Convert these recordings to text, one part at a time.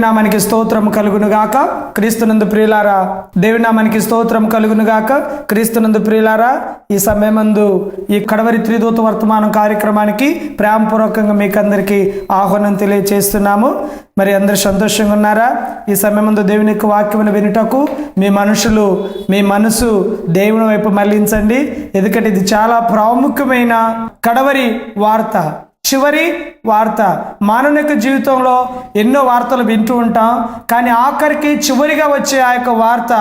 నామానికి స్తోత్రం కలుగును గాక. క్రీస్తునందు ప్రియులారా, దేవుని నామానికి స్తోత్రం కలుగును గాక. క్రీస్తునందు ప్రియులారా, ఈ సమయమందు ఈ కడవరి త్రిదూత వర్తమానం కార్యక్రమానికి ప్రేమపూర్వకంగా మీకు అందరికీ ఆహ్వానం తెలియజేస్తున్నాము. మరి అందరు సంతోషంగా ఉన్నారా? ఈ సమయమందు దేవుని యొక్క వాక్యమును వినుటకు మీ మనసు దేవుని వైపు మళ్లించండి. ఎందుకంటే ఇది చాలా ప్రాముఖ్యమైన కడవరి వార్త, చివరి వార్త. మానవుని యొక్క జీవితంలో ఎన్నో వార్తలు వింటూ ఉంటాం, కానీ ఆఖరికి చివరిగా వచ్చే ఆ యొక్క వార్త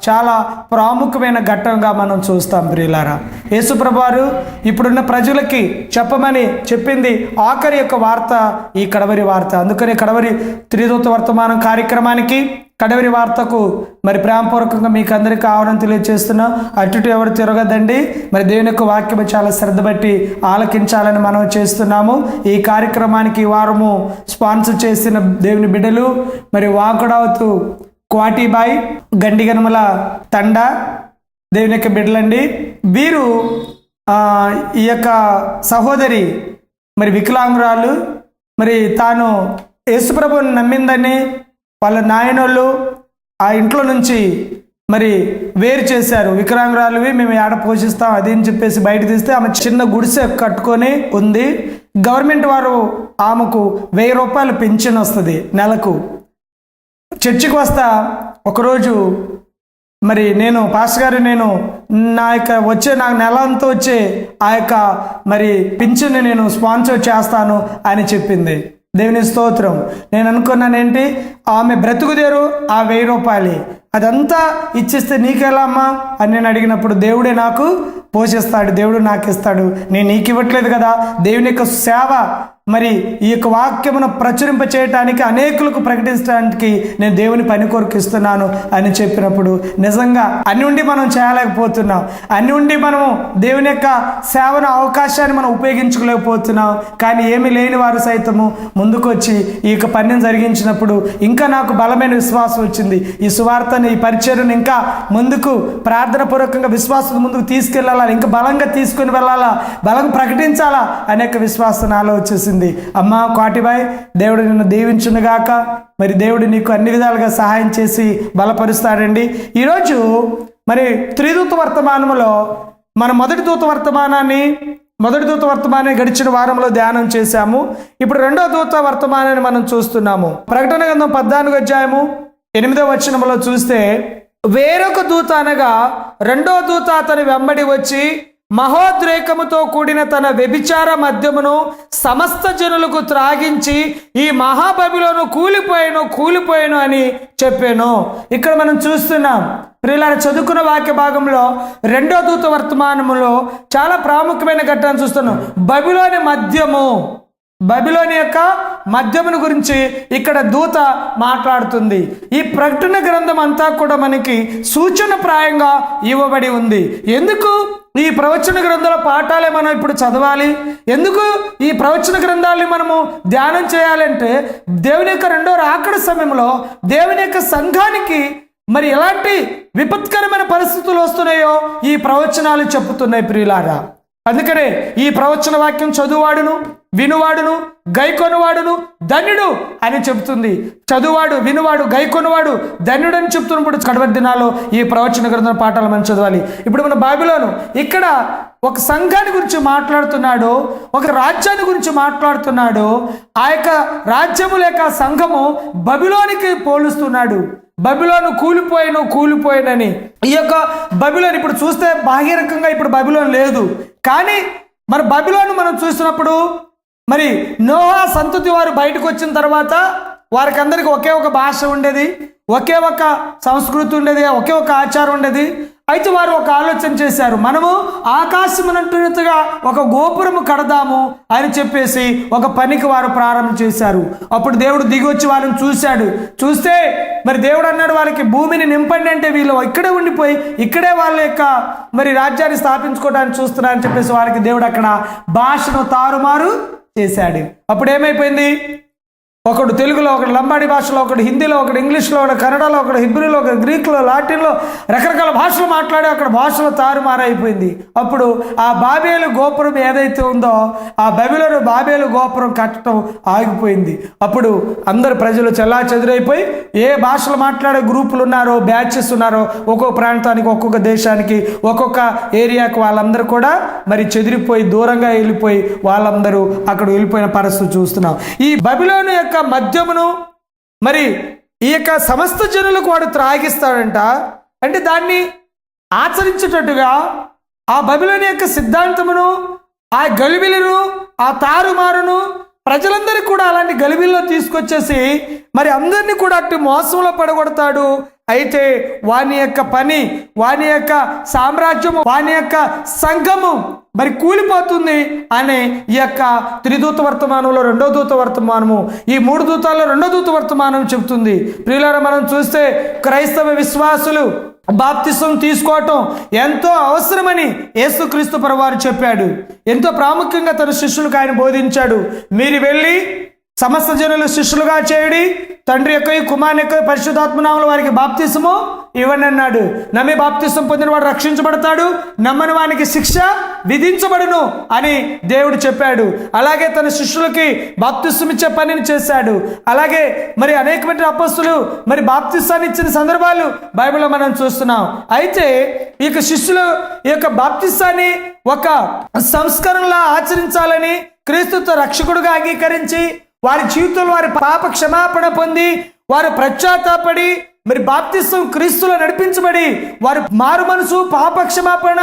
చాలా ప్రాముఖ్యమైన ఘట్టంగా మనం చూస్తాం. ప్రియులారా, యేసుప్రభువు వారు ఇప్పుడున్న ప్రజలకి చెప్పమని చెప్పింది ఆఖరి యొక్క వార్త ఈ కడవరి వార్త. అందుకని కడవరి త్రిదూత వర్తమానం కార్యక్రమానికి, కడవరి వార్తకు మరి ప్రేమపూర్వకంగా మీకు అందరికీ ఆహ్వానం తెలియజేస్తున్నాం. అటు ఎవరు తిరగదండి. మరి దేవుని యొక్క వాక్యం చాలా శ్రద్ధ బట్టి ఆలకించాలని మనం చేస్తున్నాము. ఈ కార్యక్రమానికి ఈ వారము స్పాన్సర్ చేసిన దేవుని బిడ్డలు మరి వాకుడావతు క్వాటీబాయ్, గండిగనమల తండా దేవుని యొక్క బిడ్డలండి. వీరు ఈ యొక్క సహోదరి మరి వికలాంగురాలు, మరి తాను యేసుప్రభువుని నమ్మిందని వాళ్ళ నాయనోళ్ళు ఆ ఇంట్లో నుంచి మరి వేరు చేశారు. వికలాంగురాలువి మేము ఏడ పోషిస్తాం అది అని చెప్పేసి బయట తీస్తే ఆమె చిన్న గుడిసె కట్టుకొని ఉంది. గవర్నమెంట్ వారు ఆమెకు 1000 రూపాయలు పెన్షన్ వస్తుంది నెలకు. చర్చికి వస్తా ఒకరోజు మరి నేను పాస్టర్ గారు నా యొక్క నాకు నెల అంతా వచ్చే ఆ యొక్క మరి పింఛన్ని నేను స్పాన్సర్ చేస్తాను అని చెప్పింది. దేవుని స్తోత్రం. నేను అనుకున్నానేంటి, ఆమె బ్రతుకుదేరు ఆ 1000 రూపాయలు అదంతా ఇచ్చేస్తే నీకెలా అమ్మా అని నేను అడిగినప్పుడు, దేవుడే నాకు పోషిస్తాడు, దేవుడు నాకు ఇస్తాడు, నేను నీకు ఇవ్వట్లేదు కదా. దేవుని యొక్క సేవ మరి ఈ యొక్క వాక్యమును ప్రచురింప చేయటానికి, అనేకులకు ప్రకటించడానికి నేను దేవుని పని కొరకు ఇస్తున్నాను అని చెప్పినప్పుడు నిజంగా అన్ని ఉండి మనం చేయలేకపోతున్నాం. అన్ని ఉండి మనము దేవుని యొక్క సేవను అవకాశాన్ని మనం ఉపయోగించుకోలేకపోతున్నాం. కానీ ఏమీ లేని వారు సైతము ముందుకు వచ్చి ఈ యొక్క పనిని జరిగించినప్పుడు ఇంకా నాకు బలమైన విశ్వాసం వచ్చింది. ఈ సువార్తని, ఈ పరిచర్యను ఇంకా ముందుకు ప్రార్థన పూర్వకంగా విశ్వాసం ముందుకు తీసుకెళ్ళాలా, ఇంకా బలంగా తీసుకుని వెళ్ళాలా, బలంగా ప్రకటించాలా అనేక విశ్వాసం నాలో వచ్చేసింది. అమ్మా క్వాటీబాయ్, దేవుడు నిన్ను దీవించునుగాక. మరి దేవుడు నీకు అన్ని విధాలుగా సహాయం చేసి బలపరుస్తాడండి. ఈరోజు మరి త్రిదూత వర్తమానంలో మన మొదటి దూత వర్తమానాన్ని గడిచిన వారంలో ధ్యానం చేశాము. ఇప్పుడు రెండో దూత వర్తమానాన్ని మనం చూస్తున్నాము. ప్రకటన గ్రంథం 14వ అధ్యాయము 8వ వచనంలో చూస్తే, వేరొక దూత అనగా రెండో దూత అతని వెంబడి వచ్చి మహోద్రేకముతో కూడిన తన వ్యభిచార మద్యమును సమస్త జనులకు త్రాగించి ఈ మహాబబిలోను కూలిపోయాను అని చెప్పాను. ఇక్కడ మనం చూస్తున్నాం ప్రియులారా, చదువుకున్న వాక్య భాగంలో రెండో దూత వర్తమానములో చాలా ప్రాముఖ్యమైన ఘట్టాన్ని చూస్తున్నాం. బబిలోని యొక్క మద్యమును గురించి ఇక్కడ దూత మాట్లాడుతుంది. ఈ ప్రకటన గ్రంథం అంతా కూడా మనకి సూచన ప్రాయంగా ఇవ్వబడి ఉంది. ఎందుకు ఈ ప్రవచన గ్రంథాల పాఠాలే మనం ఇప్పుడు చదవాలి? ఎందుకు ఈ ప్రవచన గ్రంథాలని మనము ధ్యానం చేయాలంటే, దేవుని యొక్క రెండో రాకడ సమయంలో దేవుని యొక్క సంఘానికి మరి ఎలాంటి విపత్కరమైన పరిస్థితులు వస్తున్నాయో ఈ ప్రవచనాలు చెప్పుతున్నాయి ప్రియులారా. అందుకనే ఈ ప్రవచన వాక్యం చదువువాడును, వినువాడును, గైకొనువాడును ధన్యుడు అని చెబుతుంది. చదువువాడు, వినువాడు, గైకొనువాడు ధన్యుడు అని చెప్తున్నప్పుడు కడవరి దినాల్లో ఈ ప్రవచన గ్రంథం పాఠాలు మనం చదవాలి. ఇప్పుడు మన బైబిల్లోను ఇక్కడ ఒక సంఘాన్ని గురించి మాట్లాడుతున్నాడు, ఒక రాజ్యాన్ని గురించి మాట్లాడుతున్నాడు. ఆ యొక్క రాజ్యము లేక సంఘము బబిలోనికి పోలుస్తున్నాడు. బబిలోను కూలిపోయినని. ఈ యొక్క బబిలోను ఇప్పుడు చూస్తే బాహ్యరకంగా ఇప్పుడు బబిలోను లేదు, కానీ మరి బబిలోను మనం చూసినప్పుడు మరి నోహా సంతతి వారు బయటకు వచ్చిన తర్వాత వారికి అందరికీ ఒకే ఒక భాష ఉండేది, ఒకే ఒక సంస్కృతి ఉండేది, ఒకే ఒక ఆచారం ఉండేది. అయితే వారు ఒక ఆలోచన చేశారు, మనము ఆకాశమునంటున్నట్టుగా ఒక గోపురము కడదాము అని చెప్పేసి ఒక పనికి వారు ప్రారంభం చేశారు. అప్పుడు దేవుడు దిగి వచ్చి వాళ్ళని చూస్తే మరి దేవుడు అన్నాడు, వాళ్ళకి భూమిని నింపండి అంటే వీళ్ళు ఇక్కడే ఉండిపోయి ఇక్కడే వాళ్ళ యొక్క మరి రాజ్యాన్ని స్థాపించుకోవడానికి చూస్తున్నారని చెప్పేసి వారికి దేవుడు అక్కడ భాషను తారుమారు చేశాడు. అప్పుడు ఏమైపోయింది? ఒకడు తెలుగులో, ఒకడు లంబాడి భాషలో, ఒకడు హిందీలో, ఒకడు ఇంగ్లీష్లో, ఒకడు కన్నడలో, ఒకడు హిబ్రూలో, ఒకడు గ్రీకులో, లాటిన్లో, రకరకాల భాషలు మాట్లాడి అక్కడ భాషలో తారుమారైపోయింది. అప్పుడు ఆ బాబేలు గోపురం ఏదైతే ఉందో ఆ బబిలోను బాబేలు గోపురం కట్టడం ఆగిపోయింది. అప్పుడు అందరు ప్రజలు చెల్లా చెదురైపోయి ఏ భాషలు మాట్లాడే గ్రూపులు ఉన్నారో, బ్యాచెస్ ఉన్నారో, ఒక్కొక్క ప్రాంతానికి, ఒక్కొక్క దేశానికి, ఒక్కొక్క ఏరియాకి వాళ్ళందరూ కూడా మరి చెదిరిపోయి దూరంగా వెళ్ళిపోయి వాళ్ళందరూ అక్కడ వెళ్ళిపోయిన పరిస్థితి చూస్తున్నాం. ఈ బబిలోను యొక్క మద్యమును మరి ఈ యొక్క సమస్త జనులకు వాడు త్రాగిస్తాడంట. అంటే దాన్ని ఆచరించేటట్టుగా ఆ బబిలోను యొక్క సిద్ధాంతమును, ఆ గలిబిలను, ఆ తారుమారును ప్రజలందరికీ కూడా అలాంటి గలిబిల్లో తీసుకొచ్చేసి మరి అందరినీ కూడా అట్టి మోసంలో పడగొడతాడు. అయితే వాని యొక్క పని, వాని యొక్క సామ్రాజ్యము, వాని యొక్క సంఘము మరి కూలిపోతుంది అనే ఈ యొక్క త్రిదూత వర్తమానంలో రెండో దూత వర్తమానము, ఈ 3 దూతాల్లో రెండో దూత వర్తమానం చెబుతుంది. ప్రియులారా, మనం చూస్తే క్రైస్తవ విశ్వాసులు బాప్తిసం తీసుకోవటం ఎంతో అవసరమని యేసుక్రీస్తు ప్రభువారు చెప్పాడు. ఎంతో ప్రాముఖ్యంగా తన శిష్యులకు ఆయన బోధించాడు. మీరు వెళ్ళి సమస్త జనులు శిష్యులుగా చేయడి, తండ్రి యొక్క, కుమారుని యొక్క, పరిశుద్ధాత్మ నామములో వారికి బాప్తిసము ఇవ్వండి అన్నాడు. నమ్మి బాప్తిసం పొందిన వాడు రక్షించబడతాడు, నమ్మని వానికి శిక్ష విధించబడును అని దేవుడు చెప్పాడు. అలాగే తన శిష్యులకి బాప్తిసం ఇచ్చే పనిని చేశాడు. అలాగే మరి అనేకమంది అపొస్తలులు మరి బాప్తిసాన్ని ఇచ్చిన సందర్భాలు బైబిల్లో మనం చూస్తున్నాం. అయితే ఈ యొక్క శిష్యులు ఈ యొక్క బాప్తిసాన్ని ఒక సంస్కరణలా ఆచరించాలని క్రీస్తుతో రక్షకుడుగా అంగీకరించి వారి జీవితంలో వారి పాప క్షమాపణ పొంది వారు పశ్చాత్తాపడి మరి బాప్తిసం క్రీస్తులో నడిపించబడి వారు మారు మనసు, పాప క్షమాపణ,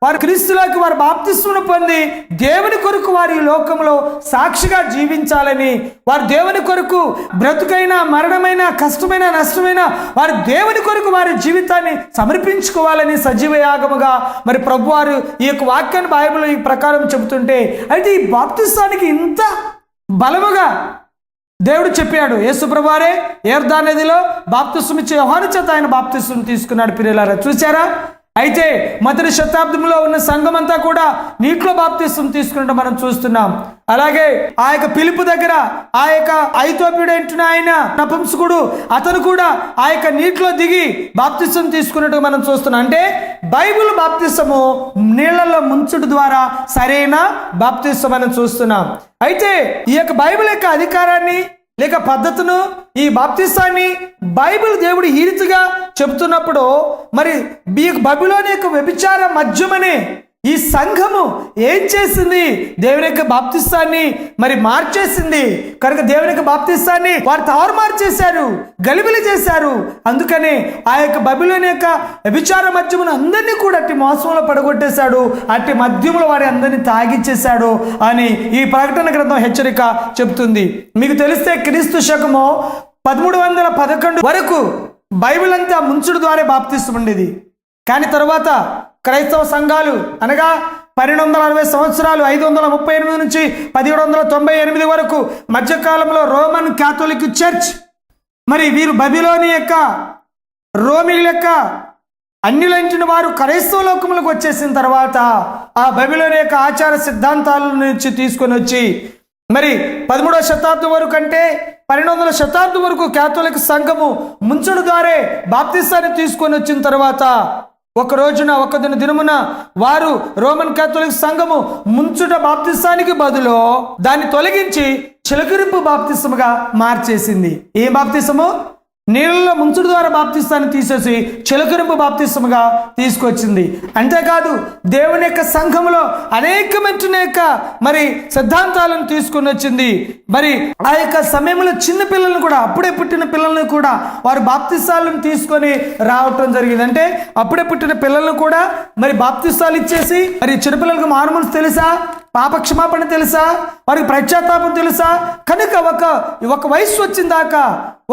వారు క్రీస్తులోకి వారు బాప్తిస్మును పొంది దేవుని కొరకు వారి లోకంలో సాక్షిగా జీవించాలని, వారు దేవుని కొరకు బ్రతుకైనా, మరణమైన, కష్టమైన, నష్టమైన వారు దేవుని కొరకు వారి జీవితాన్ని సమర్పించుకోవాలని సజీవ యాగముగా మరి ప్రభువారు ఈ యొక్క వాక్యాన్ని బైబిల్లో ఈ ప్రకారం చెబుతుంటే, అయితే ఈ బాప్తిస్తానికి ఇంత బలముగా దేవుడు చెప్పాడు. యేసు ప్రభువారే యోర్దాను నదిలో బాప్తిసం ఇచ్చే యోహాను చేత ఆయన బాప్తిసం తీసుకున్నాడు. ప్రియులారా, చూసారా? అయితే మొదటి శతాబ్దంలో ఉన్న సంఘం అంతా కూడా నీటిలో బాప్తిసం తీసుకున్నట్టు మనం చూస్తున్నాం. అలాగే ఆ యొక్క పిలుపు దగ్గర ఆ యొక్క ఐథోపియుడైన ఆయన నపుంసకుడు అతను కూడా ఆ యొక్క నీటిలో దిగి బాప్తిసం తీసుకున్నట్టు మనం చూస్తున్నాం. అంటే బైబిల్ బాప్తిసము నీళ్లలో ముంచుడు ద్వారా సరైన బాప్తిసం మనం చూస్తున్నాం. అయితే ఈ యొక్క బైబిల్ యొక్క అధికారాన్ని లేక పద్ధతును, ఈ బాప్తిసాన్ని బైబిల్ దేవుడు ఈ రీతిగా చెబుతున్నప్పుడు మరి ఈ బబిలోను యొక్క వ్యభిచార మద్యమనే ఈ సంఘము ఏం చేసింది? దేవుని యొక్క బాప్తిస్తాన్ని మరి మార్చేసింది. కనుక దేవుని యొక్క బాప్తిస్తాన్ని వారు తారుమారు చేశారు, గలిబిలి చేశారు. అందుకనే ఆ యొక్క బబిలోను యొక్క వ్యభిచార మద్యమును అందరినీ కూడా అట్టి మోసంలో పడగొట్టేశాడు, అట్టి మద్యములో వారి అందరినీ తాగిచ్చేశాడు అని ఈ ప్రకటన గ్రంథం హెచ్చరిక చెబుతుంది. మీకు తెలిస్తే క్రీస్తు శకము 1311 వరకు బైబిల్ అంతా ముంచుడు ద్వారా బాప్తిసం ఉండేది. కానీ తర్వాత క్రైస్తవ సంఘాలు అనగా 1260 సంవత్సరాలు 538 నుంచి 1798 వరకు మధ్యకాలంలో రోమన్ క్యాథోలిక్ చర్చ్ మరి వీరు బబిలోని యొక్క రోమిల యొక్క అన్యులంటిన వారు క్రైస్తవ లోకములకు వచ్చేసిన తర్వాత ఆ బబిలోని యొక్క ఆచార సిద్ధాంతాల నుంచి తీసుకొని వచ్చి మరి 13వ శతాబ్దం వరకు అంటే 1200వ శతాబ్దం వరకు క్యాథోలిక్ సంఘము ముంచుడు ద్వారా బాప్తిసాన్ని తీసుకొని వచ్చిన తర్వాత ఒక రోజున ఒక దినమున వారు రోమన్ క్యాథోలిక్ సంఘము ముంచుట బాప్తిసానికి బదులు దాన్ని తొలగించి చిలకరింపు బాప్తిసముగా మార్చేసింది. ఏ బాప్తిసము? నీళ్ళలో ముంచుడు ద్వారా బాప్తిస్తాన్ని తీసేసి చిలకరింపు బాప్తిసముగా తీసుకొచ్చింది. అంతేకాదు దేవుని యొక్క సంఘములో అనేకమైన యొక్క మరి సిద్ధాంతాలను తీసుకుని వచ్చింది. మరి ఆ యొక్క సమయంలో చిన్న పిల్లలను కూడా, అప్పుడే పుట్టిన పిల్లలను కూడా వారు బాప్తిస్తాలను తీసుకొని రావటం జరిగింది. అంటే అప్పుడే పుట్టిన పిల్లలను కూడా మరి బాప్తిస్తాలు ఇచ్చేసి మరి చిన్నపిల్లలకు మారుమనసు తెలుసా, పాప క్షమాపణ తెలుసా, వారికి పశ్చాత్తాపం తెలుసా? కనుక ఒక వయసు వచ్చిన దాకా,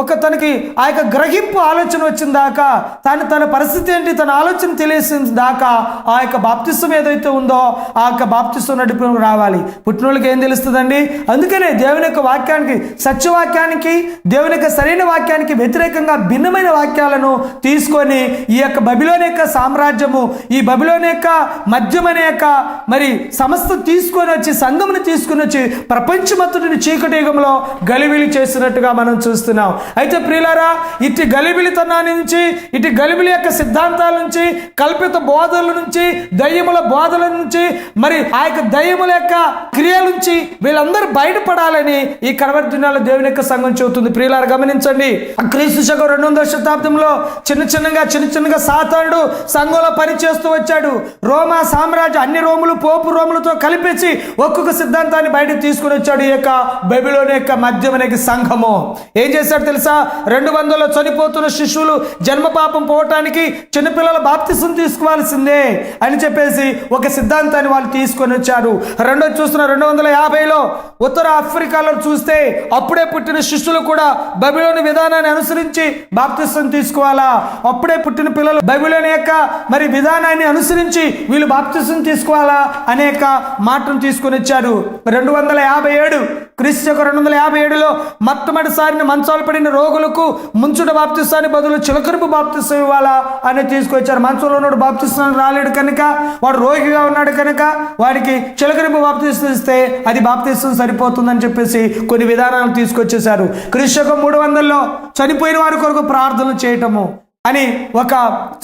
ఒక తనకి ఆ యొక్క గ్రహింపు ఆలోచన వచ్చిన దాకా, తన పరిస్థితి ఏంటి, తన ఆలోచన తెలిసిన దాకా ఆ యొక్క బాప్తిసం ఏదైతే ఉందో ఆ యొక్క బాప్తిసం నడిపి రావాలి. పుట్టినోళ్ళకి ఏం తెలుస్తుందండి? అందుకనే దేవుని యొక్క వాక్యానికి, సత్యవాక్యానికి, దేవుని యొక్క సరైన వాక్యానికి వ్యతిరేకంగా భిన్నమైన వాక్యాలను తీసుకొని ఈ యొక్క బబిలోను యొక్క సామ్రాజ్యము, ఈ బబిలోను యొక్క మద్యం అనే యొక్క మరి సమస్త తీసుకొని వచ్చి, సంఘమును తీసుకుని వచ్చి ప్రపంచమంతటిని చీకటి యుగంలో గలిబిలి చేసినట్టుగా మనం చూస్తున్నాం. అయితే ప్రియులారా, ఇటు గలిబిలితనాన్ని నుంచి, ఇటు గలిబిలి యొక్క సిద్ధాంతాల నుంచి, కల్పిత బోధల నుంచి, దయ్యముల బోధల నుంచి, మరి ఆ యొక్క దయ్యముల యొక్క క్రియల నుంచి వీళ్ళందరూ బయటపడాలని ఈ కడవరి దినాల్లో దేవుని యొక్క సంఘం చెబుతుంది. ప్రియులారా గమనించండి, క్రీస్తు శకం 200వ శతాబ్దంలో చిన్న చిన్నగా సాతానుడు సంఘంలో పనిచేస్తూ వచ్చాడు. రోమా సామ్రాజ్యం అన్ని రోములు పోపు రోములతో కలిపేసి ఒక్కొక్క సిద్ధాంతాన్ని బయటకు తీసుకుని వచ్చాడు. ఈ యొక్క బబిలోను యొక్క మధ్యమనికి సంఘము ఏం చేశాడు తెలుసా? 200లో చనిపోతున్న శిశువులు జన్మ పాపం పోవటానికి చిన్నపిల్లల బాప్తిసం తీసుకోవాల్సిందే అని చెప్పేసి ఒక సిద్ధాంతాన్ని వాళ్ళు తీసుకొని వచ్చారు. రెండోది చూస్తున్న 250లో ఉత్తర ఆఫ్రికాలో చూస్తే అప్పుడే పుట్టిన శిశువులు కూడా బబిలోను విధానాన్ని అనుసరించి బాప్తిసం తీసుకోవాలా, అప్పుడే పుట్టిన పిల్లలు బబిలోను యొక్క మరి విధానాన్ని అనుసరించి వీళ్ళు బాప్తిసం తీసుకోవాలా అనేక మాటను తీసుకొని వచ్చారు. 257 క్రీస్తు శకం 257లో మొట్టమొదటిసారిని మంచాలు పడిన రోగులకు ముంచుట బాప్తిస్తాన్ని బదులు చిలకరుపు బాప్తిస్తం ఇవ్వాలా అని తీసుకొచ్చారు. మంచంలో ఉన్నాడు బాప్తిస్తం రాలేడు కనుక, వాడు రోగిగా ఉన్నాడు కనుక వాడికి చిలకరుపు బాప్తిస్తం ఇస్తే అది బాప్తిస్తం సరిపోతుందని చెప్పేసి కొన్ని విధానాలు తీసుకొచ్చేశారు. క్రీస్తు శకం 300లో చనిపోయిన వారి కొరకు ప్రార్థనలు చేయటము అని ఒక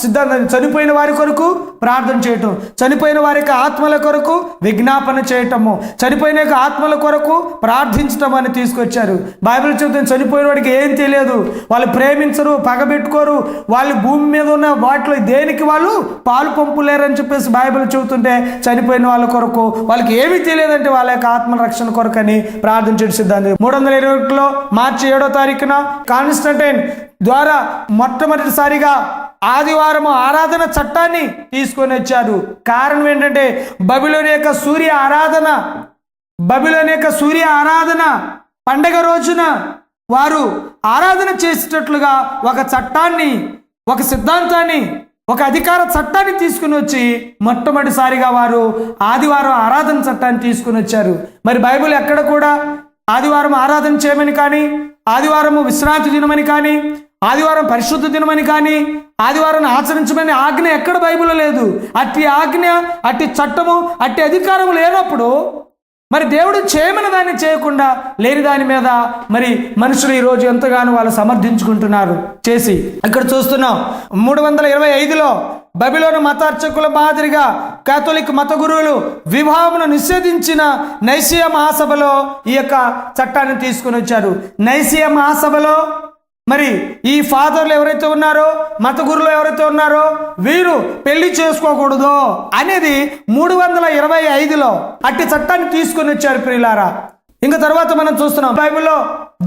సిద్ధాంతం, చనిపోయిన వారి కొరకు ప్రార్థన చేయటం, చనిపోయిన వారి యొక్క ఆత్మల కొరకు విజ్ఞాపన చేయటము, చనిపోయిన యొక్క ఆత్మల కొరకు ప్రార్థించటం అని తీసుకొచ్చారు. బైబిల్ చెబుతుంది చనిపోయిన వాడికి ఏం తెలియదు, వాళ్ళు ప్రేమించరు, పగబెట్టుకోరు, వాళ్ళు భూమి మీద ఉన్న వాటిలో దేనికి వాళ్ళు పాలు పంపులేరని చెప్పేసి బైబిల్ చెబుతుంటే చనిపోయిన వాళ్ళ కొరకు వాళ్ళకి ఏమీ తెలియదంటే వాళ్ళ యొక్క ఆత్మ రక్షణ కొరకు అని ప్రార్థించే సిద్ధాంతం. 321లో మార్చి 7వ తారీఖున కాన్స్టంటైన్ ద్వారా మొట్టమొదటిసారిగా ఆదివారము ఆరాధన చట్టాన్ని తీసుకొని వచ్చారు. కారణం ఏంటంటే బబిలోను యొక్క సూర్య ఆరాధన పండగ రోజున వారు ఆరాధన చేసేటట్లుగా ఒక చట్టాన్ని, ఒక సిద్ధాంతాన్ని, ఒక అధికార చట్టాన్ని తీసుకుని వచ్చి మొట్టమొదటిసారిగా వారు ఆదివారం ఆరాధన చట్టాన్ని తీసుకుని వచ్చారు. మరి బైబిల్ ఎక్కడ కూడా ఆదివారం ఆరాధన చేయమని కానీ, ఆదివారము విశ్రాంతి దినమని కానీ, ఆదివారం పరిశుద్ధ దినమని కానీ, ఆదివారం ఆచరించమని ఆజ్ఞ ఎక్కడ బైబిల్లో లేదు. అట్టి ఆజ్ఞ, అట్టి చట్టము, అట్టి అధికారము లేనప్పుడు మరి దేవుడు చేయమని దాన్ని చేయకుండా లేని దాని మీద మరి మనుషులు ఈరోజు ఎంతగానో వాళ్ళు సమర్థించుకుంటున్నారు చేసి. ఇక్కడ చూస్తున్నాం 325లో బబిలోను మతార్చకుల మాదిరిగా కాథోలిక్ మత గురువులు వివాహమును నిషేధించిన నైసియా మహాసభలో ఈ యొక్క చట్టాన్ని తీసుకుని వచ్చారు. నైసియా మహాసభలో మరి ఈ ఫాదర్లు ఎవరైతే ఉన్నారో, మత గురువులు ఎవరైతే ఉన్నారో వీరు పెళ్లి చేసుకోకూడదు అనేది 325లో అట్టి చట్టాన్ని తీసుకొని వచ్చారు ప్రియులారా. ఇంకా తర్వాత మనం చూస్తున్నాం బైబిల్లో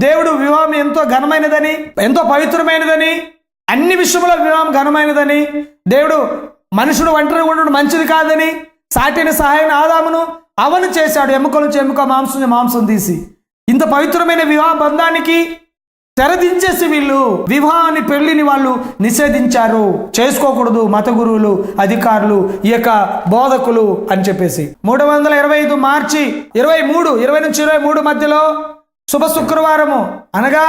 దేవుడు వివాహం ఎంతో ఘనమైనదని, ఎంతో పవిత్రమైనదని, అన్ని విషయంలో వివాహం ఘనమైనదని, దేవుడు మనుషుడు ఒంటరిగా ఉండడం మంచిది కాదని, సాటిని సహాయం ఆదామును అవను చేశాడు, ఎముక నుంచి ఎముక, మాంసం నుంచి మాంసం తీసి. ఇంత పవిత్రమైన వివాహ బంధానికి తెరదించేసి వీళ్ళు వివాహాన్ని, పెళ్లిని వాళ్ళు నిషేధించారు, చేసుకోకూడదు మత గురువులు, అధికారులు, ఈ యొక్క బోధకులు అని చెప్పేసి. 325 మార్చి 20 నుంచి 23 మధ్యలో శుభ శుక్రవారము అనగా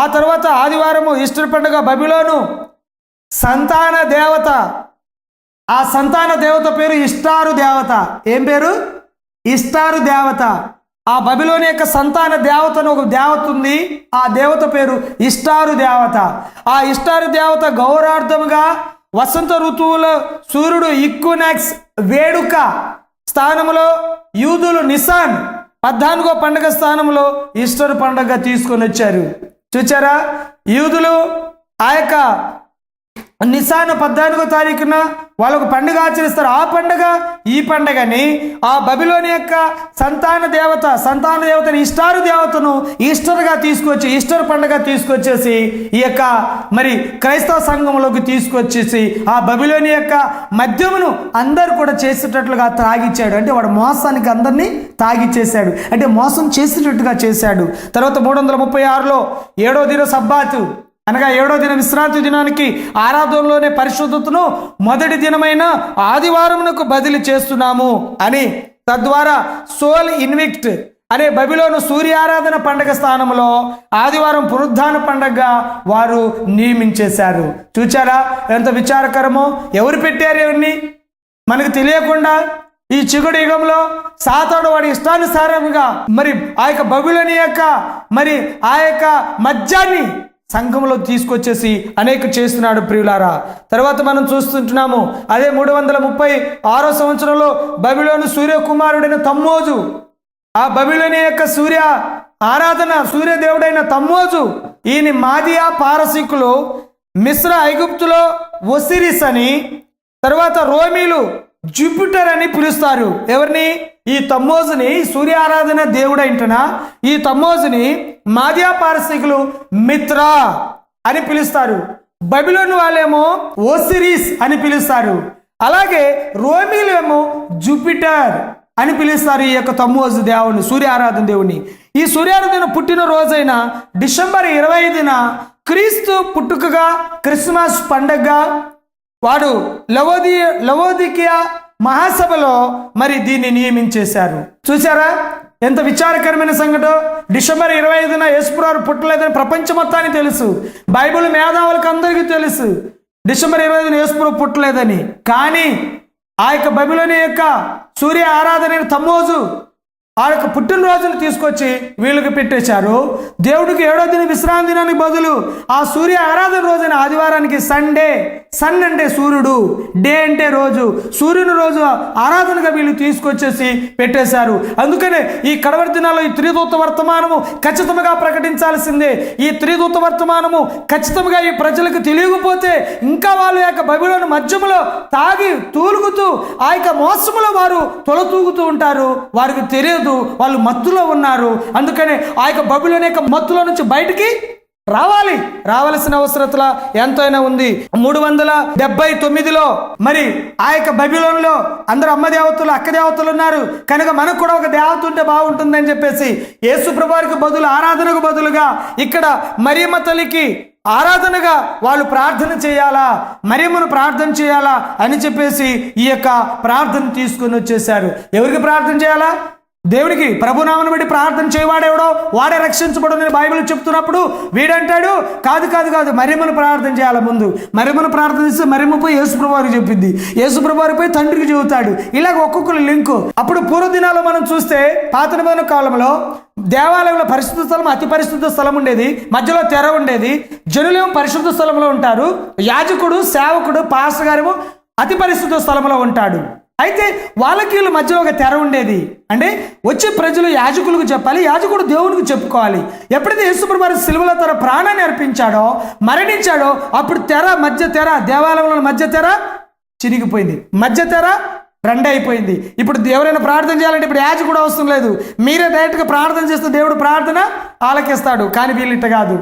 ఆ తర్వాత ఆదివారము ఈస్టర్ పండుగ బబిలోను సంతాన దేవత, ఆ సంతాన దేవత పేరు ఇష్టారు దేవత. ఏం పేరు? ఇష్టారు దేవత. ఆ బబిలోని యొక్క సంతాన దేవతను ఒక దేవత ఉంది, ఆ దేవత పేరు ఇష్టారు దేవత. ఆ ఇష్టారు దేవత గౌరవార్థముగా వసంత ఋతువులో సూర్యుడు ఈక్వినాక్స్ వేడుక స్థానంలో యూదులు నిసాన్ 14వ పండుగ స్థానంలో ఈస్టర్ పండుగ తీసుకొని వచ్చారు. చూచారా, యూదులు ఆ యొక్క నిసాన్ 14వ తారీఖున వాళ్ళొక పండుగ ఆచరిస్తారు. ఆ పండుగ ఈ పండుగని ఆ బబిలోని యొక్క సంతాన దేవతని ఇష్టారు దేవతను ఈస్టర్గా తీసుకొచ్చి, ఈస్టర్ పండుగ తీసుకొచ్చేసి ఈ యొక్క మరి క్రైస్తవ సంఘంలోకి తీసుకొచ్చేసి ఆ బబిలోని యొక్క మద్యమును అందరూ కూడా చేసేటట్లుగా తాగిచ్చాడు. అంటే వాడు మోసానికి అందరినీ తాగిచ్చేశాడు, అంటే మోసం చేసేటట్టుగా చేశాడు. తర్వాత 336లో 7వ దిన సబ్బాతు అనగా 7వ దిన విశ్రాంతి దినానికి ఆరాధనలోనే పరిశుద్ధతను మొదటి దినమైన ఆదివారమునకు బదిలీ చేస్తున్నాము అని, తద్వారా సోల్ ఇన్విక్ట్ అనే బబిలోను సూర్యారాధన పండుగ స్థానంలో ఆదివారం పునరుద్ధాన పండుగగా వారు నియమించేశారు. చూచారా ఎంత విచారకరమో? ఎవరు పెట్టారు ఇవన్నీ? మనకు తెలియకుండా ఈ చిగుడు యుగంలో సాతాను వాడి ఇష్టానుసారంగా మరి ఆ యొక్క బబులోని యొక్క మరి ఆ యొక్క మద్యాన్ని సంఘంలో తీసుకొచ్చేసి అనేక చేస్తున్నాడు ప్రియులారా. తర్వాత మనం చూస్తుంటున్నాము అదే 336 సంవత్సరంలో బబులోను సూర్యకుమారుడైన తమ్మోజు, ఆ బబులోని యొక్క సూర్య ఆరాధన సూర్యదేవుడైన తమ్మోజు, ఈయన మాదియా పారసీకులు మిశ్ర ఐగుప్తులో ఒసిరిస్ అని, తర్వాత రోమీలు జూపిటర్ అని పిలుస్తారు. ఎవరిని? ఈ తమ్మోజుని సూర్య ఆరాధన దేవుడైంటనా ఈ తమ్మోజుని మాదియా పారసీకులు మిత్ర అని పిలుస్తారు. బబులోను వాళ్ళేమో ఓసిరిస్ అని పిలుస్తారు. అలాగే రోమీలు ఏమో జూపిటర్ అని పిలుస్తారు ఈ యొక్క తమ్మోజు దేవుని, సూర్య ఆరాధన దేవుని. ఈ సూర్యారాధన పుట్టిన రోజైన డిసెంబర్ 25న క్రీస్తు పుట్టుకగా క్రిస్మస్ పండగగా వాడు లవోదికియా మహాసభలో మరి దీన్ని నియమించేశారు. చూసారా ఎంత విచారకరమైన సంఘటన. డిసెంబర్ 25న యేసుప్రభువు పుట్టలేదని ప్రపంచం మొత్తానికి తెలుసు, బైబిల్ మేధావులకు అందరికీ తెలుసు డిసెంబర్ 25న యేసుప్రభువు పుట్టలేదని. కానీ ఆ యొక్క బబులోని యొక్క సూర్య ఆరాధన తమ్మోజు ఆ యొక్క పుట్టినరోజును తీసుకొచ్చి వీళ్ళకి పెట్టేశారు. దేవుడికి 7వ దిన విశ్రాంతి దినానికి బదులు ఆ సూర్య ఆరాధన రోజున ఆదివారానికి సండే, సన్ అంటే సూర్యుడు, డే అంటే రోజు, సూర్యుని రోజు ఆరాధనగా వీళ్ళు తీసుకొచ్చేసి పెట్టేశారు. అందుకనే ఈ కడవరి దినాల్లో ఈ త్రిదూత వర్తమానము ఖచ్చితంగా ప్రకటించాల్సిందే. ఈ త్రిదూత వర్తమానము ఖచ్చితంగా ఈ ప్రజలకు తెలియకపోతే ఇంకా వాళ్ళ యొక్క బబులోను మధ్యములో తాగి తూలుగుతూ ఆ యొక్క మోసములో వారు తొలతూగుతూ ఉంటారు. వారికి తెలియదు, వాళ్ళు మత్తులో ఉన్నారు. అందుకనే ఆ యొక్క బబులోని యొక్క మత్తులో నుంచి బయటికి రావాల్సిన అవసరత ఎంతైనా ఉంది. 379లో మరి ఆ యొక్క బబులోనులో అందరూ అమ్మ దేవతలు అక్క దేవతలు ఉన్నారు కనుక మనకు కూడా ఒక దేవత ఉంటే బాగుంటుందని చెప్పేసి యేసు ప్రభువుకి బదులు ఆరాధనకు బదులుగా ఇక్కడ మరియమ్మ తల్లికి ఆరాధనగా వాళ్ళు ప్రార్థన చేయాలా, మరియమ్మను ప్రార్థన చేయాలా అని చెప్పేసి ఈ యొక్క ప్రార్థన తీసుకుని వచ్చేసారు. ఎవరికి ప్రార్థన చేయాలా? దేవుడికి. ప్రభునామను బట్టి ప్రార్థన చేయవాడెవడో వాడే రక్షించబడు నేను బైబిల్ చెప్తున్నప్పుడు వీడంటాడు కాదు మరియమ్మను ప్రార్థన చేయాలి. ముందు మరియమ్మను ప్రార్థన చేస్తే మరియమ్మ పోయి యేసుప్రభువారికి చెప్పింది, యేసుప్రభువారికి పోయి తండ్రికి చెబుతాడు. ఇలాగ ఒక్కొక్కరు లింకు. అప్పుడు పూర్వదినాల్లో మనం చూస్తే పాత నిబంధన కాలంలో దేవాలయంలో పరిశుద్ధ స్థలం, అతి పరిశుద్ధ స్థలం ఉండేది, మధ్యలో తెర ఉండేది. జనులేమో పరిశుద్ధ స్థలంలో ఉంటారు, యాజకుడు సేవకుడు పాస్టర్ గారేమో అతి పరిశుద్ధ స్థలంలో ఉంటాడు. అయితే వాళ్ళకి వీళ్ళ మధ్యలో ఒక తెర ఉండేది. అంటే వచ్చే ప్రజలు యాజకులకు చెప్పాలి, యాజకుడు దేవునికి చెప్పుకోవాలి. ఎప్పుడైతే యేసుప్రభువు సిలువలో తన ప్రాణాన్ని అర్పించాడో, మరణించాడో, అప్పుడు మధ్య తెర దేవాలయంలో మధ్య తెర చిరిగిపోయింది, మధ్య తెర రెండు అయిపోయింది. ఇప్పుడు ఎవరైనా ప్రార్థన చేయాలంటే ఇప్పుడు యాజకుడు అవసరం లేదు, మీరే డైరెక్ట్గా ప్రార్థన చేస్తే దేవుడు ప్రార్థన ఆలకిస్తాడు. కానీ వీళ్ళిట్ట కాదు,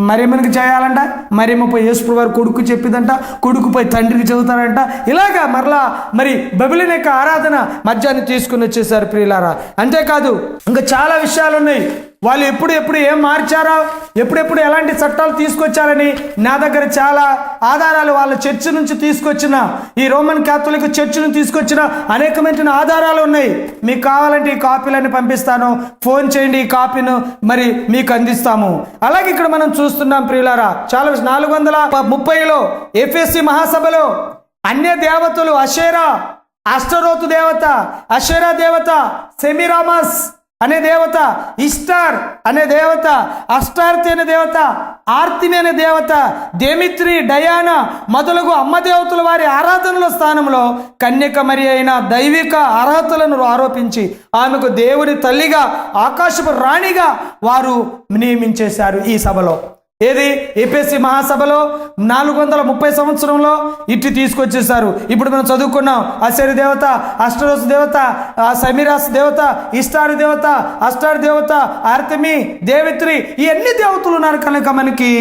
మరియమ్మకి చేయాలంట, మరియమ్మ పోయి యేసుప్రభువు కొడుకు చెప్పిదంట, కొడుకు పోయి తండ్రికి చెబుతాడంట. ఇలాగా మరలా మరి బబులోని యొక్క ఆరాధన మధ్యాన్ని తీసుకుని వచ్చేసారు ప్రియులారా. అంతేకాదు ఇంకా చాలా విషయాలు ఉన్నాయి. వాళ్ళు ఎప్పుడు ఏం మార్చారో, ఎప్పుడెప్పుడు ఎలాంటి చట్టాలు తీసుకొచ్చారని నా దగ్గర చాలా ఆధారాలు, వాళ్ళ చర్చ్ నుంచి తీసుకొచ్చిన, ఈ రోమన్ క్యాథలిక్ చర్చ్ నుంచి తీసుకొచ్చిన అనేకమైన ఆధారాలు ఉన్నాయి. మీకు కావాలంటే ఈ కాపీలన్నీ పంపిస్తాను, ఫోన్ చేయండి, ఈ కాపీను మరి మీకు అందిస్తాము. అలాగే ఇక్కడ మనం చూస్తున్నాం ప్రియులారా, చాలా 430లో ఎఫెసీ మహాసభలో అన్య దేవతలు అషేరా, అష్టరోతు దేవత, అషేరా దేవత, సెమిరామస్ అనే దేవత, ఇస్టార్ అనే దేవత, అష్టార్తి అనే దేవత, ఆర్తిని అనే దేవత, దేమిత్రి, డయానా మొదలగు అమ్మ దేవతల వారి ఆరాధనల స్థానంలో కన్యక మరి అయిన దైవిక అర్హతలను ఆరోపించి ఆమెకు దేవుని తల్లిగా, ఆకాశపు రాణిగా వారు నియమించేశారు ఈ సభలో. ఏది? ఎఫెసీ మహాసభలో 430 సంవత్సరంలో ఇటు తీసుకొచ్చేసారు. ఇప్పుడు మనం చదువుకున్నాం అషేరు దేవత, అష్టరోసు దేవత, సెమిరాస్ దేవత, ఇస్టార్ దేవత, అస్టార్ దేవత, ఆర్తెమి, దేవిత్రి, ఈ అన్ని దేవతలు ఉన్నారు. కనుక మనకి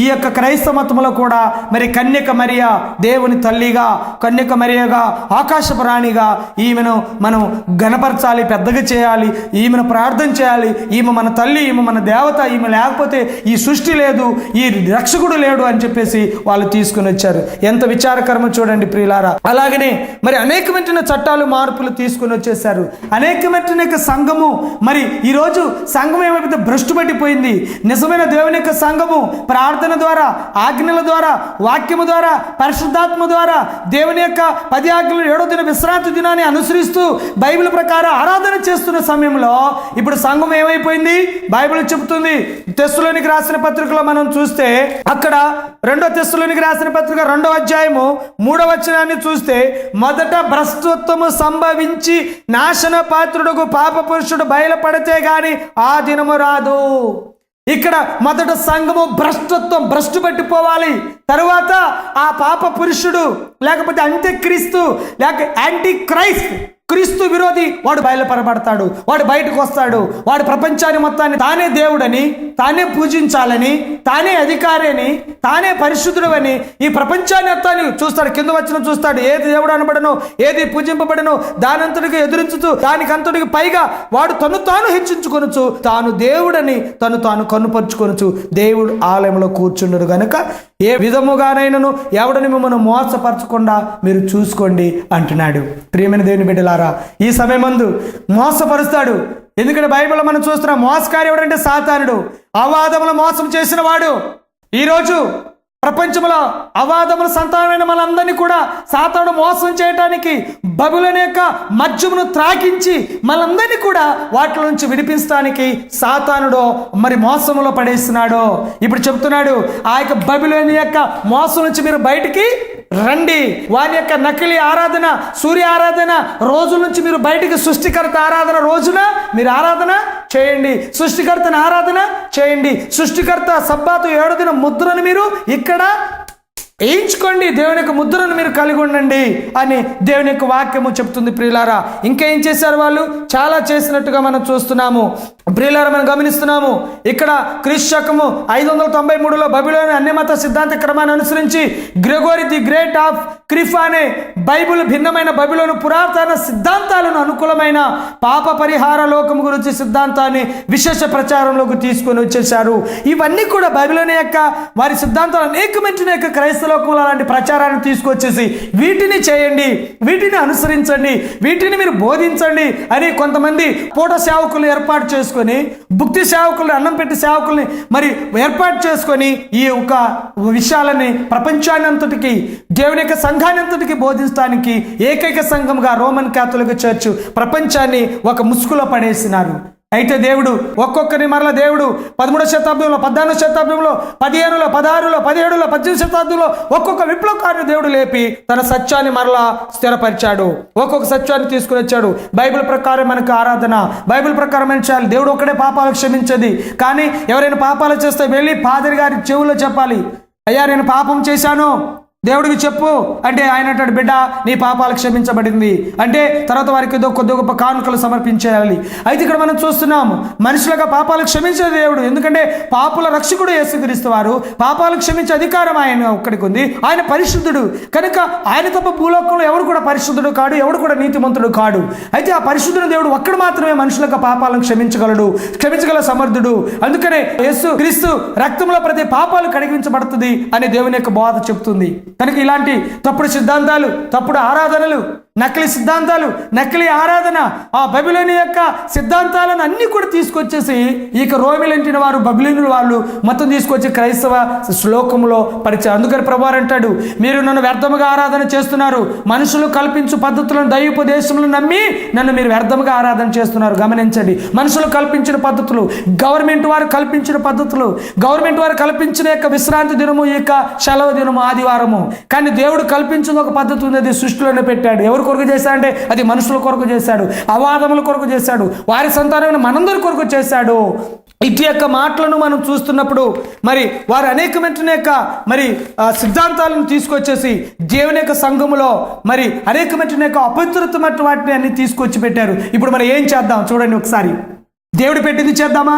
ఈ యొక్క క్రైస్తవ మతంలో కూడా మరి కన్యక మరియ దేవుని తల్లిగా, కన్యక మరియగా, ఆకాశపు రాణిగా ఈమెను మనం గణపరచాలి, పెద్దగా చేయాలి, ఈమెను ప్రార్థన చేయాలి. ఈమె మన తల్లి, ఈమె మన దేవత, ఈమె లేకపోతే ఈ సృష్టి లేదు, ఈ రక్షకుడు లేడు అని చెప్పేసి వాళ్ళు తీసుకుని వచ్చారు. ఎంత విచారకరమో చూడండి ప్రియులారా. అలాగనే మరి అనేకమైన చట్టాలు మార్పులు తీసుకుని వచ్చేసారు. అనేకమైన సంఘము మరి ఈరోజు సంఘం ఏమైతే భ్రష్టు పట్టిపోయింది. నిజమైన దేవుని యొక్క సంఘము ప్రార్థన ద్వారా, ఆజ్ఞల ద్వారా, వాక్యము ద్వారా, పరిశుద్ధాత్మ ద్వారా దేవుని యొక్క 10 ఆజ్ఞలు 7వ దిన విశ్రాంతి దినాన్ని అనుసరిస్తూ బైబిల్ ప్రకారం ఆరాధన చేస్తున్న సమయంలో ఇప్పుడు సంఘం ఏమైపోయింది? బైబిల్ చెబుతుంది. తెస్సలోనికి రాసిన పత్రికలో మనం చూస్తే అక్కడ 2వ తెస్సలోనికి రాసిన పత్రిక 2వ అధ్యాయము 3వ వచనాన్ని చూస్తే, మొదట భ్రష్టత్వము సంభవించి నాశన పాత్రుడుకు పాప పురుషుడు బయలుపడితే గాని ఆ దినము రాదు. ఇక్కడ మొదట సంఘము భ్రష్టు పట్టిపోవాలి. తరువాత ఆ పాప పురుషుడు లేకపోతే అంత్యక్రీస్తు లేక యాంటీ క్రైస్ట్, క్రీస్తు విరోధి వాడు బయలుపరబడతాడు. వాడు బయటకు వస్తాడు. వాడు ప్రపంచాన్ని మొత్తాన్ని తానే దేవుడని, తానే పూజించాలని, తానే అధికారి అని, తానే పరిశుద్ధుడు అని ఈ ప్రపంచాన్ని మొత్తాన్ని చూస్తాడు. కింద వచ్చిన చూస్తాడు. ఏది దేవుడు అనబడను, ఏది పూజింపబడను దానంతటికి ఎదురించుతూ దానికంతటికి పైగా వాడు తను తాను హెచ్చించుకొనుచు, తాను దేవుడని తను తాను కనుపరుచుకొనుచు దేవుడు ఆలయంలో కూర్చుండడు గనుక ఏ విధముగానైనను ఎవడని మిమ్మల్ని మోసపరచకుండా మీరు చూసుకోండి అంటున్నాడు. ప్రియమైన దేవుని బిడ్డలారా, ఈ సమయమందు మోసపరుస్తాడు. ఎందుకంటే బైబిల్లో మనం చూస్తున్నాం మోసకారి ఎవడంటే సాతానుడు. అవాదములు మోసం చేసిన వాడు. ఈరోజు ప్రపంచంలో అవాదముల సంతానమైన మనందరినీ కూడా సాతానుడు మోసం చేయటానికి బబులోను యొక్క మద్యమును త్రాగించి మనందరినీ కూడా వాటి నుంచి విడిపించడానికి సాతానుడు మరి మోసంలో పడేస్తున్నాడు. ఇప్పుడు చెప్తున్నాడు, ఆ యొక్క బబులోను యొక్క మోసం నుంచి మీరు బయటికి రండి. వారి యొక్క నకిలీ ఆరాధన, సూర్య ఆరాధన రోజు నుంచి మీరు బయటికి సృష్టికర్త ఆరాధన రోజున మీరు ఆరాధన చేయండి. సృష్టికర్తను ఆరాధన చేయండి. సృష్టికర్త సబ్బాతు 7వ దిన ముద్రను మీరు ఇక్కడ వేయించుకోండి. దేవుని యొక్క ముద్రను మీరు కలిగి ఉండండి అని దేవుని యొక్క వాక్యము చెప్తుంది. ప్రియులారా, ఇంకేం చేశారు వాళ్ళు? చాలా చేసినట్టుగా మనం చూస్తున్నాము. ప్రియులారా, మనం గమనిస్తున్నాము. ఇక్కడ క్రీస్తు శకము 593లో బబులోను అన్యమత సిద్ధాంత క్రమాన్ని అనుసరించి గ్రెగోరీ ది గ్రేట్ ఆఫ్ క్రిఫా అనే బైబిల్ భిన్నమైన బబులోను పురాతన సిద్ధాంతాలను అనుకూలమైన పాప పరిహార లోకము గురించి సిద్ధాంతాన్ని విశేష ప్రచారంలోకి తీసుకొని వచ్చేసారు. ఇవన్నీ కూడా బబులోను యొక్క వారి సిద్ధాంతాలు అనేకమైన యొక్క క్రైస్తవ లోకంలో అలాంటి ప్రచారాన్ని తీసుకొచ్చేసి వీటిని చేయండి, వీటిని అనుసరించండి, వీటిని మీరు బోధించండి అని కొంతమంది పూట సేవకులు ఏర్పాటు చేసుకొని, భుక్తి సేవకులు, అన్నం పెట్టి సేవకుల్ని మరి ఏర్పాటు చేసుకొని ఈ ఒక విషయాలని ప్రపంచాన్ని అంతటికి, దేవుని యొక్క సంఘాన్ని అంతటికి బోధించడానికి ఏకైక సంఘంగా రోమన్ క్యాథలిక్ చర్చ్ ప్రపంచాన్ని ఒక ముసుగులో పడేసినారు. అయితే దేవుడు ఒక్కొక్కరిని మరల దేవుడు 13వ శతాబ్దంలో, 14వ శతాబ్దంలో, 15లో, 16లో, 17లో, 18వ శతాబ్దంలో ఒక్కొక్క విప్లవకారుని దేవుడు లేపి తన సత్యాన్ని మరలా స్థిరపరిచాడు. ఒక్కొక్క సత్యాన్ని తీసుకుని వచ్చాడు. బైబిల్ ప్రకారం మనకు ఆరాధన, బైబిల్ ప్రకారం చేయాలి. దేవుడు ఒక్కడే పాపాలు క్షమించేది. కానీ ఎవరైనా పాపాలు చేస్తే వెళ్ళి పాదరి గారి చెవుల్లో చెప్పాలి, అయ్యా నేను పాపం చేశాను దేవుడికి చెప్పు అంటే ఆయన అంటాడు, బిడ్డ నీ పాపాలు క్షమించబడింది అంటే తర్వాత వారికి ఏదో కొద్ది గొప్ప కానుకలు సమర్పించేయాలి. అయితే ఇక్కడ మనం చూస్తున్నాము మనుషులుగా పాపాలు క్షమించే దేవుడు. ఎందుకంటే పాపుల రక్షకుడు యేసుక్రీస్తు వారు. పాపాలు క్షమించే అధికారం ఆయన ఒక్కడికి ఉంది. ఆయన పరిశుద్ధుడు కనుక ఆయన తప్ప భూలోకంలో ఎవరు కూడా పరిశుద్ధుడు కాడు, ఎవడు కూడా నీతిమంతుడు కాడు. అయితే ఆ పరిశుద్ధుడు దేవుడు ఒక్కడు మాత్రమే మనుషులకు పాపాలను క్షమించగలడు, క్షమించగల సమర్థుడు. అందుకనే యేసుక్రీస్తు రక్తంలో ప్రతి పాపాలు కడిగించబడుతుంది అని దేవుని యొక్క బోధ చెప్తుంది. కనుక ఇలాంటి తప్పుడు సిద్ధాంతాలు, తప్పుడు ఆరాధనలు, నకిలీ సిద్ధాంతాలు, నకిలీ ఆరాధన, ఆ బబులోని యొక్క సిద్ధాంతాలను అన్ని కూడా తీసుకొచ్చేసి ఇక రోమిలంటిన వారు బబులోని వాళ్ళు మొత్తం తీసుకొచ్చి క్రైస్తవ శ్లోకంలో పరిచయం. అందుకని ప్రభువారు అంటాడు, మీరు నన్ను వ్యర్థముగా ఆరాధన చేస్తున్నారు, మనుషులు కల్పించు పద్ధతులను దైవోపదేశములను నమ్మి నన్ను మీరు వ్యర్థముగా ఆరాధన చేస్తున్నారు. గమనించండి, మనుషులు కల్పించిన పద్ధతులు, గవర్నమెంట్ వారు కల్పించిన పద్ధతులు, గవర్నమెంట్ వారు కల్పించిన యొక్క విశ్రాంతి దినము, ఈ యొక్క సెలవు దినము, ఆదివారము. కానీ దేవుడు కల్పించిన ఒక పద్ధతి ఉంది, అది సృష్టిలోనే పెట్టాడు. ఎవరు కొరకు చేశాడంటే అది మనుషుల కొరకు చేశాడు, అవాదముల కొరకు చేశాడు, వారి సంతానమైన మనందరి కొరకు చేశాడు. ఇటు యొక్క మాటలను మనం చూస్తున్నప్పుడు మరి వారు అనేకమైన యొక్క మరి సిద్ధాంతాలను తీసుకొచ్చేసి దేవుని యొక్క సంఘములో మరి అనేకమైన యొక్క అపవిత్రమైన వాటిని అన్ని తీసుకొచ్చి పెట్టారు. ఇప్పుడు మరి ఏం చేద్దాం చూడండి ఒకసారి. దేవుడు పెట్టింది చేద్దామా?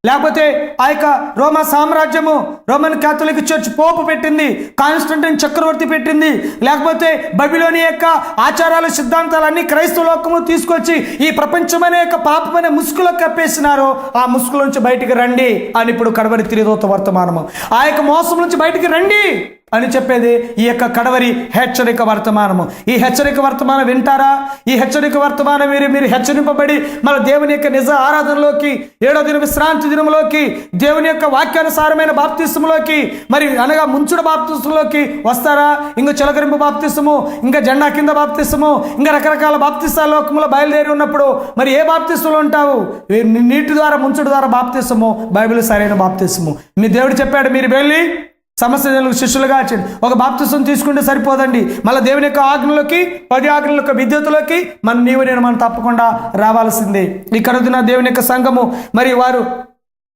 లేకపోతే ఆ యొక్క రోమా సామ్రాజ్యము, రోమన్ క్యాథలిక్ చర్చ్ పోపు పెట్టింది, కాన్స్టంటైన్ చక్రవర్తి పెట్టింది, లేకపోతే బబిలోని యొక్క ఆచారాలు సిద్ధాంతాలన్నీ క్రైస్తవ లోకము తీసుకొచ్చి ఈ ప్రపంచమనే యొక్క పాపమనే ముసుగులో కప్పేసినారు. ఆ ముసుగుల నుంచి బయటికి రండి అని ఇప్పుడు కడవరి త్రిదూత వర్తమానము, ఆ యొక్క మోసం నుంచి బయటికి రండి అని చెప్పేది ఈ యొక్క కడవరి హెచ్చరిక వర్తమానము. ఈ హెచ్చరిక వర్తమానం వింటారా? ఈ హెచ్చరిక వర్తమానం మీరు హెచ్చరింపబడి మన దేవుని యొక్క నిజ ఆరాధనలోకి, 7వ దిన విశ్రాంతి దినంలోకి, దేవుని యొక్క వాక్యానుసారమైన బాప్తిస్మలోకి, మరి అనగా ముంచుడు బాప్తిస్మలోకి వస్తారా? ఇంకా చిలకరింపు బాప్తిస్ము, ఇంకా జెండా కింద బాప్తిస్ము, ఇంకా రకరకాల బాప్తిస్తాల లోకంలో బయలుదేరి ఉన్నప్పుడు మరి ఏ బాప్తిస్ములు ఉంటావు? నీటి ద్వారా, ముంచుడు ద్వారా బాప్తిస్ము బైబిల్ సరైన బాప్తిస్ము. మీ దేవుడు చెప్పాడు, మీరు వెళ్ళి సమస్యలకు శిష్యులుగా ఒక బాప్తిసం తీసుకుంటే సరిపోదండి. మళ్ళీ దేవుని యొక్క ఆజ్ఞలోకి, 10 ఆజ్ఞల యొక్క విద్యుత్తులోకి మనం తప్పకుండా రావాల్సిందే. ఇక్కడ దేవుని యొక్క సంఘము మరి వారు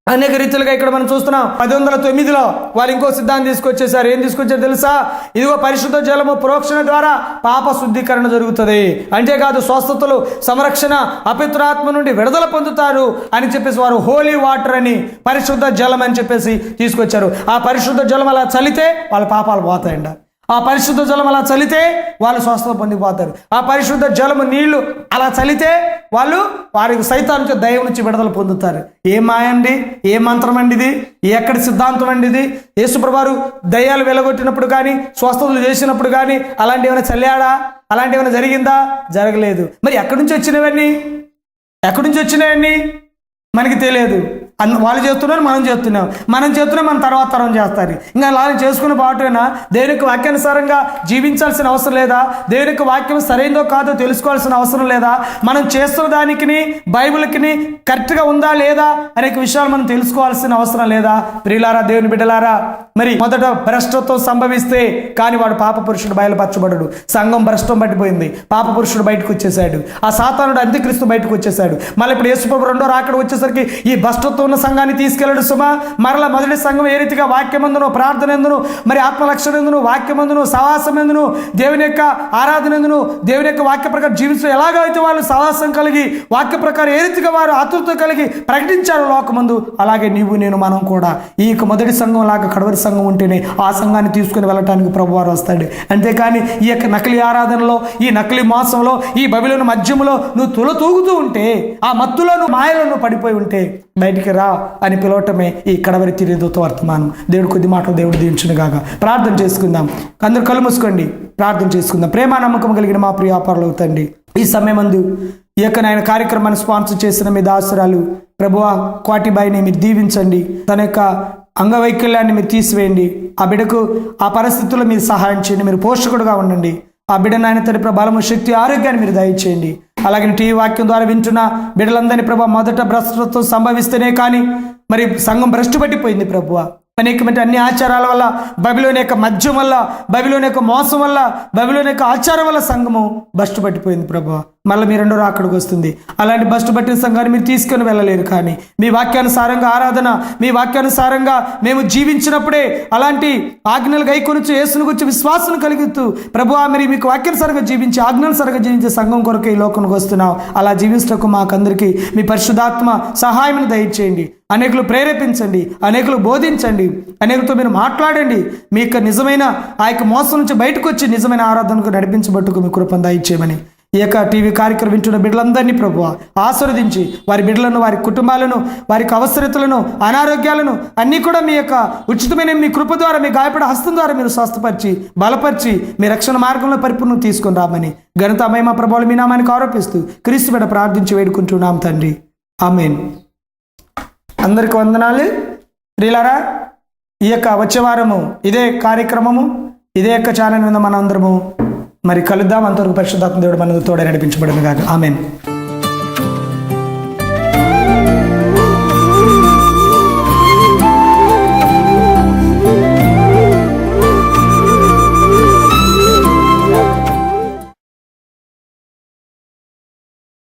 అనేక రీతిలుగా ఇక్కడ మనం చూస్తున్నాం. 1109లో వాళ్ళు ఇంకో సిద్ధాంతం తీసుకొచ్చేసారు. ఏం తీసుకొచ్చారు తెలుసా? ఇదిగో పరిశుద్ధ జలము ప్రోక్షణ ద్వారా పాప శుద్ధీకరణ జరుగుతుంది, అంతేకాదు స్వస్థతలు, సంరక్షణ, అపవిత్రాత్మ నుండి విడుదల పొందుతారు అని చెప్పేసి వారు హోలీ వాటర్ అని, పరిశుద్ధ జలం అని చెప్పేసి తీసుకొచ్చారు. ఆ పరిశుద్ధ జలం అలా చలితే వాళ్ళ పాపాలు పోతాయండి. ఆ పరిశుద్ధ జలం అలా చలితే వాళ్ళు స్వస్థత పొందిపోతారు. ఆ పరిశుద్ధ జలము నీళ్లు అలా చలితే వాళ్ళు వారికి సైతాన్ నుంచి, దైవం నుంచి విడుదల పొందుతారు. ఏ మాయ అండి, ఏ మంత్రం అండి ఇది, ఎక్కడి సిద్ధాంతం అండి ఇది? యేసుప్రభువారు దయ్యాలు వెలగొట్టినప్పుడు కానీ, స్వస్థతలు చేసినప్పుడు కానీ అలాంటి ఏమైనా చల్లాడా? అలాంటి ఏమైనా జరిగిందా? జరగలేదు. మరి ఎక్కడి నుంచి వచ్చినవన్నీ? ఎక్కడి నుంచి వచ్చినాయన్నీ మనకి తెలియదు. వాళ్ళు చేస్తున్నారు, మనం చేస్తున్నాం. మన తర్వాత తరం చేస్తారు. ఇంకా అలా చేసుకున్న పాటైనా దేవునికి వాక్యానుసారంగా జీవించాల్సిన అవసరం లేదా? దేవునికి వాక్యం సరైనదో కాదో తెలుసుకోవాల్సిన అవసరం లేదా? మనం చేస్తున్న దానికి బైబిల్కి కరెక్ట్గా ఉందా లేదా అనేక విషయాలు మనం తెలుసుకోవాల్సిన అవసరం లేదా? ప్రియులారా, దేవుని బిడ్డలారా, మరి మొదట భ్రష్టత్వం సంభవిస్తే కానీ వాడు పాప పురుషుడు బయలుపరచబడడు. సంఘం భ్రష్టం పట్టిపోయింది, పాప పురుషుడు బయటకు వచ్చేసాడు, ఆ సాతానుడు అంత్యక్రీస్తు బయటకు వచ్చేసాడు. మళ్ళీ ఇప్పుడు యేసుప్రభు రెండో రాకడ వచ్చేసరికి ఈ భ్రష్టత్వం ఉన్న సంఘాన్ని తీసుకెళ్ళడు సుమా. మరలా మొదటి సంఘం ఏ రీతిగా వాక్యమందును, ప్రార్థన ఎందును, మరి ఆత్మలక్షణ ఎందును, వాక్యమందును, సహవాసం ఎందును, దేవుని యొక్క ఆరాధన ఎందును, దేవుని యొక్క వాక్య ప్రకారం జీవించడం ఎలాగైతే వాళ్ళు సహవాసం కలిగి వాక్య ప్రకారం ఏ రీతిగా వారు ఆతృత కలిగి ప్రకటించారు లోకమందు, అలాగే నీవు నేను మనం కూడా ఈ మొదటి సంఘం లాగా కడవరి సంఘం ఉంటేనే ఆ సంఘాన్ని తీసుకుని వెళ్ళటానికి ప్రభువారు వస్తాడు. అంతేకాని ఈ యొక్క నకిలీ ఆరాధనలో, ఈ నకిలీ మోసంలో, ఈ బబిలోను మధ్యములో నువ్వు తూగుతూ ఉంటే, ఆ మత్తులో నువ్వు మాయలో నువ్వు పడిపోయి ఉంటే బయటికి రా అని పిలవటమే ఈ కడవరి త్రిదూత వర్తమానం. దేవుడు కొద్ది మాటలు దేవుడు దీవించును గాక. ప్రార్థన చేసుకుందాం. అందరూ కళ్ళు మూసుకోండి, ప్రార్థన చేసుకుందాం. ప్రేమ నమ్మకం కలిగిన మా ప్రియ తండ్రి, ఈ సమయమందు ఈ యొక్క నాయన కార్యక్రమాన్ని స్పాన్సర్ చేసిన మీ దాసురాలు ప్రభువా కోటిబాయిని మీరు దీవించండి. తన యొక్క అంగవైకల్యాన్ని మీరు తీసివేయండి. ఆ బిడ్డకు ఆ పరిస్థితుల్లో మీరు సహాయం చేయండి. మీరు పోషకుడుగా ఉండండి. ఆ బిడ్డ నాయన తండ్రి ప్రభు బలము, శక్తి, ఆరోగ్యాన్ని మీరు దయచేయండి. అలాగే టీవీ వాక్యం ద్వారా వింటున్న బిడ్డలందరినీ ప్రభు మొదట భ్రష్టత్వం సంభవిస్తేనే కానీ మరి సంఘం భ్రష్టు పట్టిపోయింది ప్రభువ. అనేకమైన అన్ని ఆచారాల వల్ల, బబిలోని యొక్క మద్యం వల్ల, బబిలోని యొక్క మోసం వల్ల, బబిలోని యొక్క ఆచారం వల్ల సంఘము భ్రష్టు పట్టిపోయింది ప్రభువ. మళ్ళీ మీ రెండో రాకడికి వస్తుంది. అలాంటి భ్రష్టు పట్టిన సంఘాన్ని మీరు తీసుకొని వెళ్ళలేరు. కానీ మీ వాక్యానుసారంగా ఆరాధన, మీ వాక్యానుసారంగా మేము జీవించినప్పుడే అలాంటి ఆజ్ఞలు గైకొనొచ్చు, యేసుని గురించి విశ్వాసం కలుగుతూ ప్రభువా మరి మీకు వాక్యానుసారంగా జీవించి, ఆజ్ఞానుసారంగా జీవించే సంఘం కొరకు ఈ లోకానికి వస్తున్నాం. అలా జీవించటకు మాకందరికీ మీ పరిశుద్ధాత్మ సహాయం దయచేయండి. అనేకులు ప్రేరేపించండి, అనేకులు బోధించండి, అనేకులతో మీరు మాట్లాడండి. మీ యొక్క నిజమైన ఆ యొక్క మోసం నుంచి బయటకు వచ్చి నిజమైన ఆరాధనకు నడిపించబట్టుకు మీ కృపను దయచేయమని ఈ యొక్క టీవీ కార్యక్రమం వింటున్న బిడ్డలందరినీ ప్రభువా ఆశీర్వదించి, వారి బిడ్డలను, వారి కుటుంబాలను, వారికి అవసరతలను, అనారోగ్యాలను అన్నీ కూడా మీ యొక్క ఉచితమైన మీ కృప ద్వారా, మీ గాయపడే హస్తం ద్వారా మీరు స్వస్థపరిచి, బలపరిచి, మీ రక్షణ మార్గంలో పరిపూర్ణం తీసుకొని రామని ఘనత, మహిమ, ప్రభావాలు మీ నామానికి ఆరోపిస్తూ క్రీస్తు బిడ్డ ప్రార్థించి వేడుకుంటున్నాం తండ్రి. ఆమేన్. అందరికి వందనాలు. ప్రియులారా, ఈ యొక్క వచ్చే వారము ఇదే కార్యక్రమము, ఇదే యొక్క ఛానల్ మీద మనం అందరము మరి కలుద్దాం. అంతవరకు పరిశుద్ధాత్మ దేవుడు మనకు తోడే నడిపించబడును గాక. ఆమేన్.